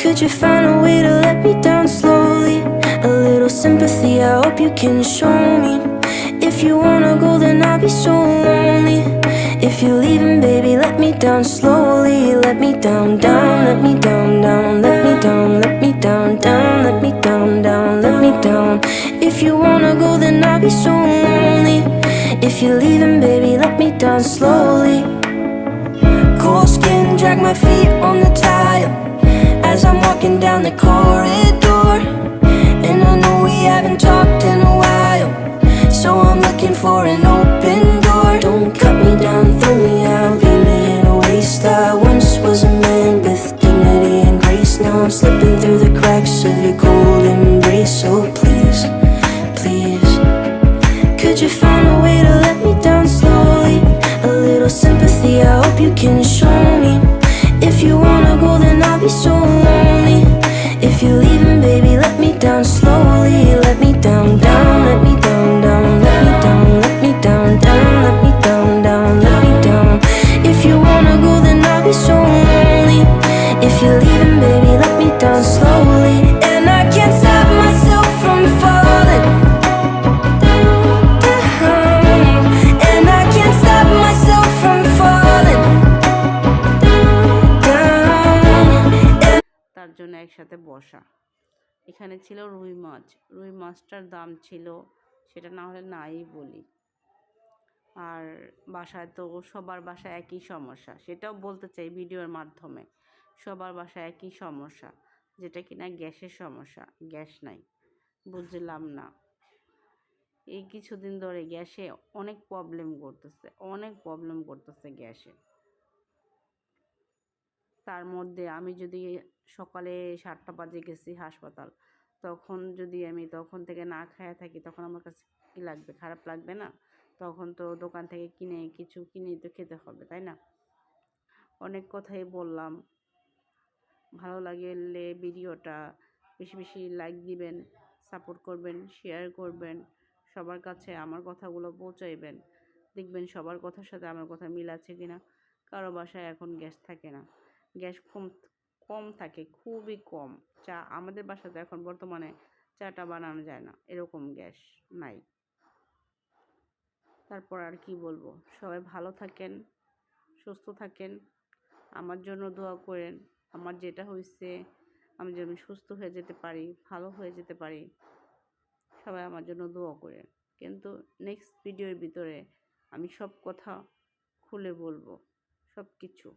Could you find a way to let me down slowly? A little sympathy, I hope you can show me. If you wanna go, then I'll be so lonely. If you're leaving, baby, let me down slowly. Let me down, down, let me down, down, let me down, let me down, down, let me down, down, let me down. If you wanna go, then I'll be so lonely. If you're leaving, baby, let me down slowly. Cold skin, drag my feet on the tile as I'm walking down the corridor. And I know we haven't talked in a while, so I'm looking for an open door. Don't cut me down, throw me out, leave me in a waste. I once was a man with dignity and grace. Now I'm slipping through the cracks of your cold embrace. So please, please, could you find a way to let me down slowly? A little sympathy, I hope you can show me. If you wanna go, then I'll be so lonely. If you're leaving, baby, let me down slowly. Let me down, down, let me down, down, let me down, let me down, down, let me down, down, let me down. If you wanna go, then I'll be so lonely. If you're leaving, baby, let me down slowly. And I can't stop myself from falling down. And I can't stop myself from falling down. তার জন্য একসাথে বসা। এখানে ছিল রুই মাছ। রুই মাছটার দাম ছিল, সেটা না হলে নাই বলি। আর বাসায় তো সবার বাসায় একই সমস্যা, সেটাও বলতে চাই ভিডিওর মাধ্যমে। সবার বাসায় একই সমস্যা, যেটা কিনা গ্যাসের সমস্যা। গ্যাস নাই, বুঝলাম না। এই কিছুদিন ধরে গ্যাসে অনেক প্রবলেম করতেছে গ্যাসে। তার মধ্যে আমি যদি সকালে 7টা বাজে গেছি হাসপাতাল, তখন থেকে না খায়া থাকি, তখন আমার কাছে কী লাগবে? খারাপ লাগবে না? তখন তো দোকান থেকে কিছু কিনে তো খেতে হবে, তাই না? অনেক কথাই বললাম। ভালো লাগলে ভিডিওটা বেশি বেশি লাইক দিবেন, সাপোর্ট করবেন, শেয়ার করবেন, সবার কাছে আমার কথাগুলো পৌঁছাইবেন। দেখবেন সবার কথার সাথে আমার কথা মিল আছে কিনা। কারো বাসায় এখন গ্যাস থাকে না, গ্যাস কম থাকে, খুবই কম। আমাদের বাসাতে এখন বর্তমানে চাটা বানানো যায় না, এরকম গ্যাস নাই। তারপর আর কি বলবো, সবাই ভালো থাকেন, সুস্থ থাকেন, আমার জন্য দোয়া করেন। আমার যেটা হয়েছে, আমি যেন সুস্থ হয়ে যেতে পারি, ভালো হয়ে যেতে পারি, সবাই আমার জন্য দোয়া করেন। কিন্তু নেক্সট ভিডিওর ভিতরে আমি সব কথা খুলে বলবো, সব কিছু।